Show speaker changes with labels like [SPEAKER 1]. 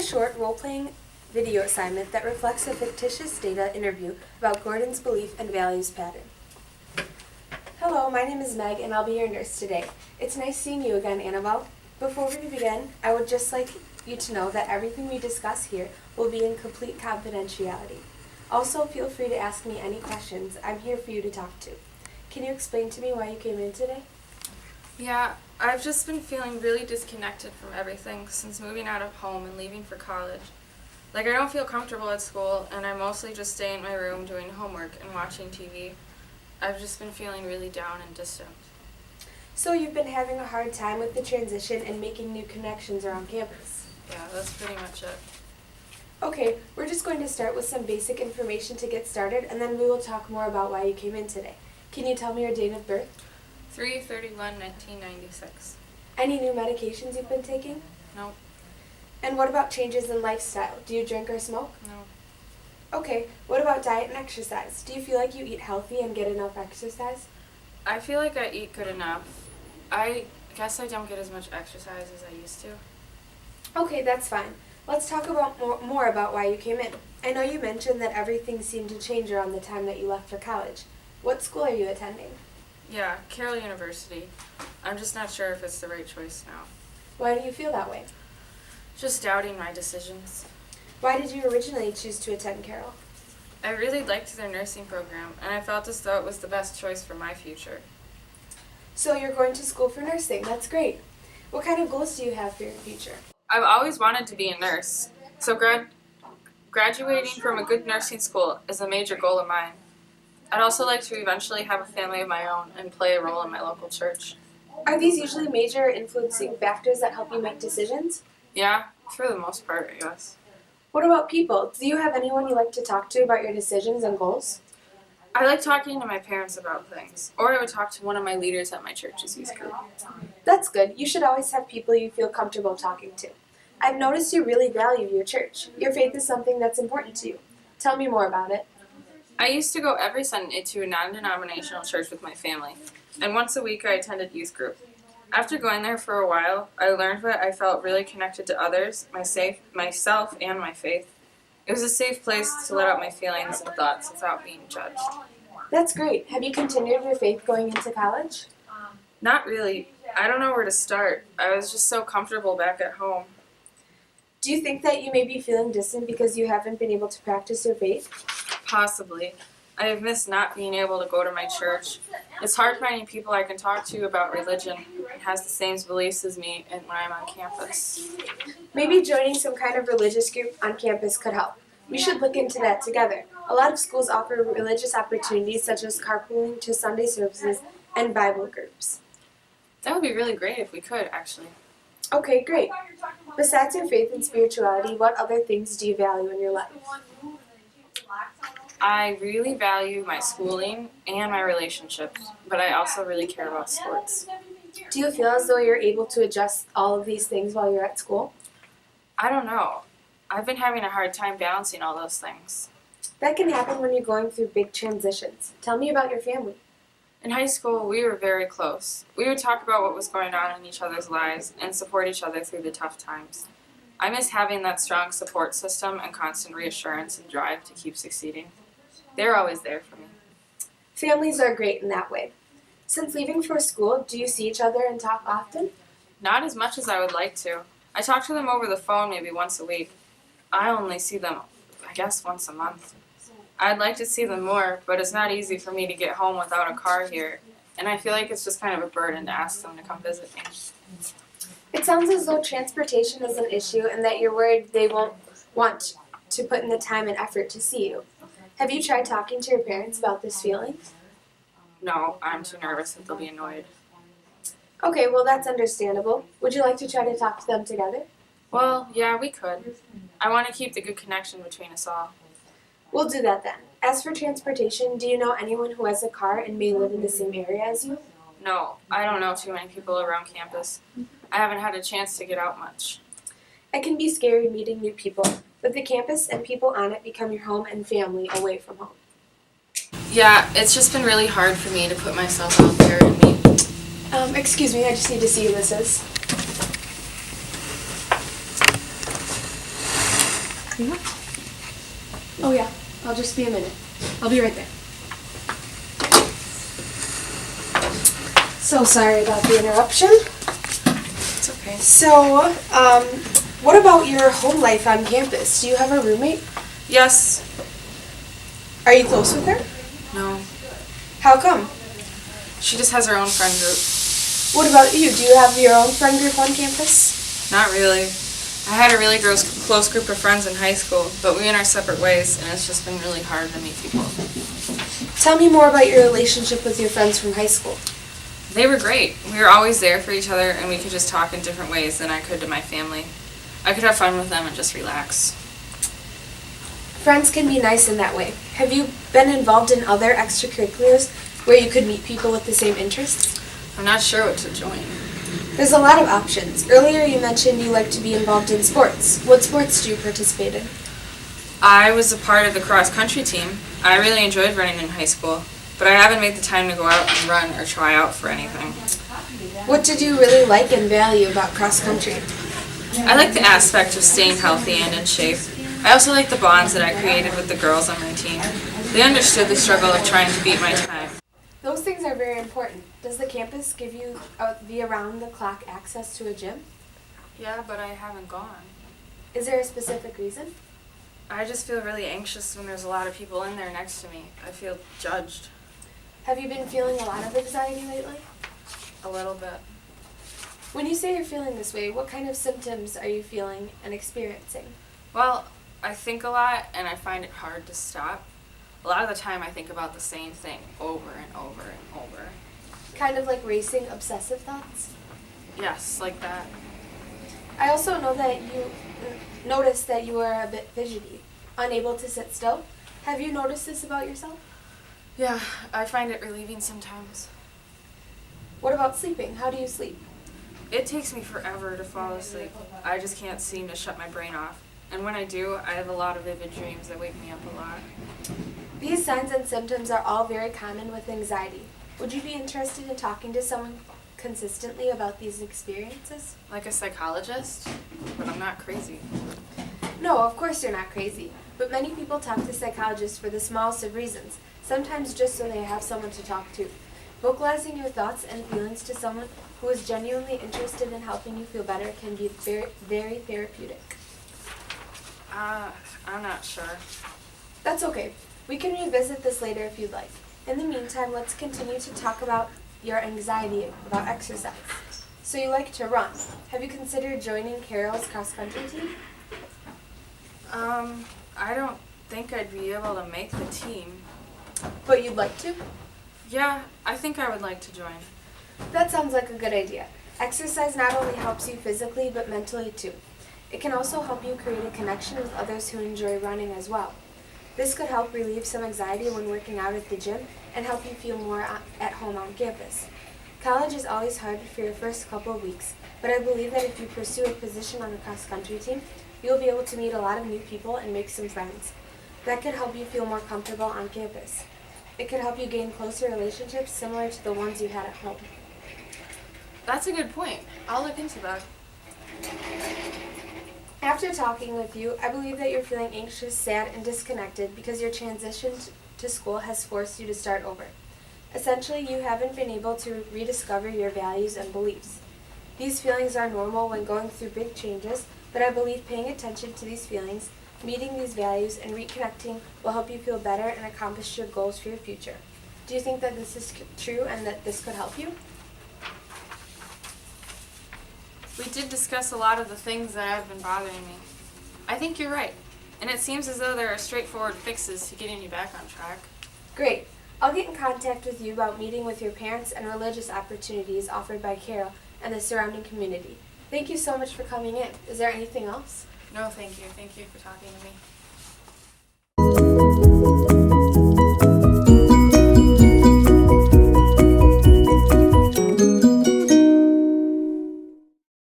[SPEAKER 1] short role-playing video assignment that reflects a fictitious data interview about Gordon's belief and values pattern. Hello, my name is Meg and I'll be your nurse today. It's nice seeing you again, Annabelle. Before we begin, I would just like you to know that everything we discuss here will be in complete confidentiality. Also, feel free to ask me any questions. I'm here for you to talk to. Can you explain to me why you came in today?
[SPEAKER 2] Yeah, I've just been feeling really disconnected from everything since moving out of home and leaving for college. I don't feel comfortable at school, and I mostly just stay in my room doing homework and watching TV. I've just been feeling really down and distant.
[SPEAKER 1] So you've been having a hard time with the transition and making new connections around campus?
[SPEAKER 2] Yeah, that's pretty much it.
[SPEAKER 1] Okay, we're just going to start with some basic information to get started, and then we will talk more about why you came in today. Can you tell me your date of birth?
[SPEAKER 2] 3/31/1996.
[SPEAKER 1] Any new medications you've been taking?
[SPEAKER 2] No.
[SPEAKER 1] And what about changes in lifestyle? Do you drink or smoke?
[SPEAKER 2] No.
[SPEAKER 1] Okay, what about diet and exercise? Do you feel like you eat healthy and get enough exercise?
[SPEAKER 2] I feel like I eat good enough. I guess I don't get as much exercise as I used to.
[SPEAKER 1] Okay, that's fine. Let's talk about more about why you came in. I know you mentioned that everything seemed to change around the time that you left for college. What school are you attending?
[SPEAKER 2] Yeah, Carroll University. I'm just not sure if it's the right choice now.
[SPEAKER 1] Why do you feel that way?
[SPEAKER 2] Just doubting my decisions.
[SPEAKER 1] Why did you originally choose to attend Carroll?
[SPEAKER 2] I really liked their nursing program, and I felt as though it was the best choice for my future.
[SPEAKER 1] So you're going to school for nursing. That's great. What kind of goals do you have for your future?
[SPEAKER 2] I've always wanted to be a nurse, so graduating from a good nursing school is a major goal of mine. I'd also like to eventually have a family of my own and play a role in my local church.
[SPEAKER 1] Are these usually major influencing factors that help you make decisions?
[SPEAKER 2] Yeah, for the most part, I guess.
[SPEAKER 1] What about people? Do you have anyone you like to talk to about your decisions and goals?
[SPEAKER 2] I like talking to my parents about things, or I would talk to one of my leaders at my church's youth group.
[SPEAKER 1] That's good. You should always have people you feel comfortable talking to. I've noticed you really value your church. Your faith is something that's important to you. Tell me more about it.
[SPEAKER 2] I used to go every Sunday to a non-denominational church with my family, and once a week I attended youth group. After going there for a while, I learned that I felt really connected to others, myself, and my faith. It was a safe place to let out my feelings and thoughts without being judged.
[SPEAKER 1] That's great. Have you continued your faith going into college?
[SPEAKER 2] Not really. I don't know where to start. I was just so comfortable back at home.
[SPEAKER 1] Do you think that you may be feeling distant because you haven't been able to practice your faith?
[SPEAKER 2] Possibly. I have missed not being able to go to my church. It's hard finding people I can talk to about religion and has the same beliefs as me when I'm on campus.
[SPEAKER 1] Maybe joining some kind of religious group on campus could help. We should look into that together. A lot of schools offer religious opportunities such as carpooling to Sunday services and Bible groups.
[SPEAKER 2] That would be really great if we could, actually.
[SPEAKER 1] Okay, great. Besides your faith and spirituality, what other things do you value in your life?
[SPEAKER 2] I really value my schooling and my relationships, but I also really care about sports.
[SPEAKER 1] Do you feel as though you're able to adjust all of these things while you're at school?
[SPEAKER 2] I don't know. I've been having a hard time balancing all those things.
[SPEAKER 1] That can happen when you're going through big transitions. Tell me about your family.
[SPEAKER 2] In high school, we were very close. We would talk about what was going on in each other's lives and support each other through the tough times. I miss having that strong support system and constant reassurance and drive to keep succeeding. They're always there for me.
[SPEAKER 1] Families are great in that way. Since leaving for school, do you see each other and talk often?
[SPEAKER 2] Not as much as I would like to. I talk to them over the phone maybe once a week. I only see them, I guess, once a month. I'd like to see them more, but it's not easy for me to get home without a car here, and I feel like it's just kind of a burden to ask them to come visit me.
[SPEAKER 1] It sounds as though transportation is an issue and that you're worried they won't want to put in the time and effort to see you. Have you tried talking to your parents about this feeling?
[SPEAKER 2] No, I'm too nervous that they'll be annoyed.
[SPEAKER 1] Okay, well that's understandable. Would you like to try to talk to them together?
[SPEAKER 2] Well, yeah, we could. I want to keep the good connection between us all.
[SPEAKER 1] We'll do that then. As for transportation, do you know anyone who has a car and may live in the same area as you?
[SPEAKER 2] No, I don't know too many people around campus. I haven't had a chance to get out much.
[SPEAKER 1] It can be scary meeting new people, but the campus and people on it become your home and family away from home.
[SPEAKER 2] Yeah, it's just been really hard for me to put myself out there and meet.
[SPEAKER 1] Excuse me, I just need to see who this is. Yeah. Oh yeah, I'll just be a minute. I'll be right there. So sorry about the interruption.
[SPEAKER 2] It's okay.
[SPEAKER 1] So, what about your home life on campus? Do you have a roommate?
[SPEAKER 2] Yes.
[SPEAKER 1] Are you close with her?
[SPEAKER 2] No.
[SPEAKER 1] How come?
[SPEAKER 2] She just has her own friend group.
[SPEAKER 1] What about you? Do you have your own friend group on campus?
[SPEAKER 2] Not really. I had a really close group of friends in high school, but we went our separate ways, and it's just been really hard to meet people.
[SPEAKER 1] Tell me more about your relationship with your friends from high school.
[SPEAKER 2] They were great. We were always there for each other, and we could just talk in different ways than I could to my family. I could have fun with them and just relax.
[SPEAKER 1] Friends can be nice in that way. Have you been involved in other extracurriculars where you could meet people with the same interests?
[SPEAKER 2] I'm not sure what to join.
[SPEAKER 1] There's a lot of options. Earlier you mentioned you like to be involved in sports. What sports do you participate in?
[SPEAKER 2] I was a part of the cross-country team. I really enjoyed running in high school, but I haven't made the time to go out and run or try out for anything.
[SPEAKER 1] What did you really like and value about cross country?
[SPEAKER 2] I like the aspect of staying healthy and in shape. I also like the bonds that I created with the girls on my team. They understood the struggle of trying to beat my time.
[SPEAKER 1] Those things are very important. Does the campus give you the around-the-clock access to a gym?
[SPEAKER 2] Yeah, but I haven't gone.
[SPEAKER 1] Is there a specific reason?
[SPEAKER 2] I just feel really anxious when there's a lot of people in there next to me. I feel judged.
[SPEAKER 1] Have you been feeling a lot of anxiety lately?
[SPEAKER 2] A little bit.
[SPEAKER 1] When you say you're feeling this way, what kind of symptoms are you feeling and experiencing?
[SPEAKER 2] Well, I think a lot, and I find it hard to stop. A lot of the time I think about the same thing over and over and over.
[SPEAKER 1] Kind of like racing, obsessive thoughts?
[SPEAKER 2] Yes, like that.
[SPEAKER 1] I also know that you noticed that you are a bit fidgety, unable to sit still. Have you noticed this about yourself?
[SPEAKER 2] Yeah, I find it relieving sometimes.
[SPEAKER 1] What about sleeping? How do you sleep?
[SPEAKER 2] It takes me forever to fall asleep. I just can't seem to shut my brain off. And when I do, I have a lot of vivid dreams that wake me up a lot.
[SPEAKER 1] These signs and symptoms are all very common with anxiety. Would you be interested in talking to someone consistently about these experiences?
[SPEAKER 2] Like a psychologist? But I'm not crazy.
[SPEAKER 1] No, of course you're not crazy. But many people talk to psychologists for the smallest of reasons, sometimes just so they have someone to talk to. Vocalizing your thoughts and feelings to someone who is genuinely interested in helping you feel better can be very, very therapeutic.
[SPEAKER 2] I'm not sure.
[SPEAKER 1] That's okay. We can revisit this later if you'd like. In the meantime, let's continue to talk about your anxiety about exercise. So you like to run. Have you considered joining Carol's cross-country team?
[SPEAKER 2] I don't think I'd be able to make the team.
[SPEAKER 1] But you'd like to?
[SPEAKER 2] Yeah, I think I would like to join.
[SPEAKER 1] That sounds like a good idea. Exercise not only helps you physically, but mentally too. It can also help you create a connection with others who enjoy running as well. This could help relieve some anxiety when working out at the gym and help you feel more at home on campus. College is always hard for your first couple of weeks, but I believe that if you pursue a position on the cross-country team, you'll be able to meet a lot of new people and make some friends. That could help you feel more comfortable on campus. It could help you gain closer relationships similar to the ones you had at home.
[SPEAKER 2] That's a good point. I'll look into that.
[SPEAKER 1] After talking with you, I believe that you're feeling anxious, sad, and disconnected because your transition to school has forced you to start over. Essentially, you haven't been able to rediscover your values and beliefs. These feelings are normal when going through big changes, but I believe paying attention to these feelings, meeting these values, and reconnecting will help you feel better and accomplish your goals for your future. Do you think that this is true and that this could help you?
[SPEAKER 2] We did discuss a lot of the things that have been bothering me. I think you're right, and it seems as though there are straightforward fixes to getting you back on track.
[SPEAKER 1] Great. I'll get in contact with you about meeting with your parents and religious opportunities offered by Carol and the surrounding community. Thank you so much for coming in. Is there anything else?
[SPEAKER 2] No, thank you. Thank you for talking to me.